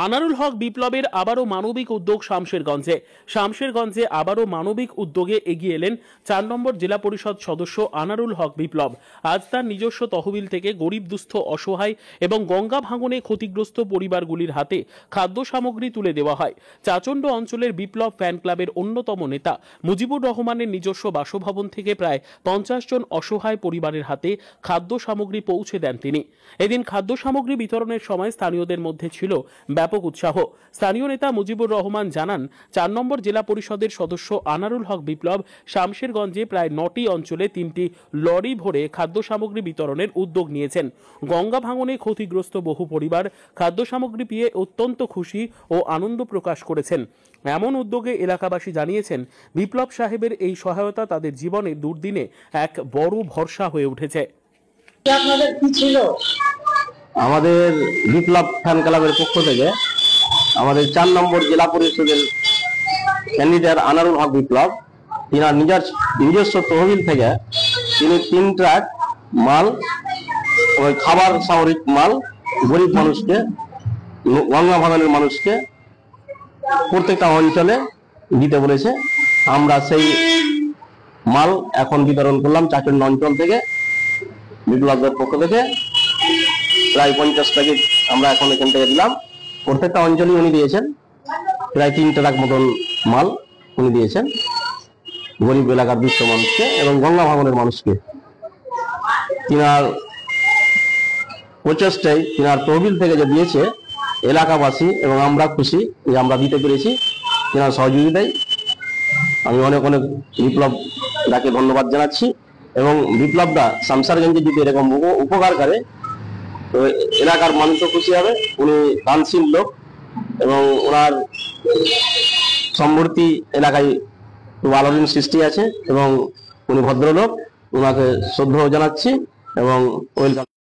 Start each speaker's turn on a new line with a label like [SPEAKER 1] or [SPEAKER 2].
[SPEAKER 1] আনারুল হক বিপ্লবের আবারও মানবিক উদ্যোগ শামশেরগঞ্জে আবারও মানবিক উদ্যোগে এগিয়ে এলেন ৪ নম্বর জেলা পরিষদ সদস্য আনারুল হক বিপ্লব। আজ তার নিজস্ব তহবিল থেকে গরিব দুস্থ অসহায় এবং গঙ্গা ভাঙনে ক্ষতিগ্রস্ত পরিবারগুলির হাতে খাদ্য সামগ্রী তুলে দেওয়া হয়। চাচণ্ড অঞ্চলের বিপ্লব ফ্যান ক্লাবের অন্যতম নেতা মুজিবুর রহমানের নিজস্ব বাসভবন থেকে প্রায় ৫০ জন অসহায় পরিবারের হাতে খাদ্য সামগ্রী পৌঁছে দেন তিনি। এদিন খাদ্য সামগ্রী বিতরণের সময় স্থানীয়দের মধ্যে ছিল ব্যাপক উৎসাহ। স্থানীয় নেতা মুজিবুর রহমান জানান, ৪ নম্বর জেলা পরিষদের সদস্য আনারুল হক বিপ্লব শামশেরগঞ্জে প্রায় ৯টি অঞ্চলে ৩টি লরি ভরে খাদ্য সামগ্রী বিতরণের উদ্যোগ নিয়েছেন। গঙ্গা ভাঙনে ক্ষতিগ্রস্ত বহু পরিবার খাদ্য সামগ্রী পেয়ে অত্যন্ত খুশি ও আনন্দ প্রকাশ করেছেন। এমন উদ্যোগে এলাকাবাসী জানিয়েছেন, বিপ্লব সাহেবের এই সহায়তা তাদের জীবনে দুর্দিনে এক বড় ভরসা হয়ে উঠেছে।
[SPEAKER 2] আপনাদের কি ছিল?
[SPEAKER 3] আমাদের বিপ্লব ফ্যান ক্লাবের পক্ষ থেকে আমাদের ৪ নম্বর জেলা পরিষদের ক্যান্ডিডেট আনারুল হক বিপ্লব তিনার নিজস্ব তহবিল থেকে তিনি ৩ ট্রাক মাল, ওই খাবার সামরিক মাল গরিব মানুষকে, গঙ্গা ভাঙনের মানুষকে প্রত্যেকটা অঞ্চলে দিতে বলেছে। আমরা সেই মাল এখন বিতরণ করলাম চাচণ্ড অঞ্চল থেকে। বিপ্লবের পক্ষ থেকে প্রায় ৫০ প্যাকেট আমরা এখন এখান থেকে দিলাম। প্রত্যেকটা অঞ্চলে উনি দিয়েছেন প্রায় ৩ ট্রাক মতন মাল উনি দিয়েছেন গরিব এলাকার দুস্থ মানুষকে এবং গঙ্গা ভাঙনের মানুষকে। তিনার প্রচেষ্টায় তিনার তহবিল থেকে যে দিয়েছে এলাকাবাসী এবং আমরা খুশি যে আমরা দিতে পেরেছি তিনার সহযোগিতায়। আমি অনেক অনেক বিপ্লব দাকে ধন্যবাদ জানাচ্ছি এবং বিপ্লবদা শামশেরগঞ্জে যদি এরকম উপকার করে তো এলাকার মানুষও খুশি হবে। উনি দানশীল লোক এবং ওনার সম্মূর্তি এলাকায় খুব আলোড়ন সৃষ্টি আছে এবং উনি ভদ্রলোক, ওনাকে শ্রদ্ধা জানাচ্ছি এবং ওয়েলকাম।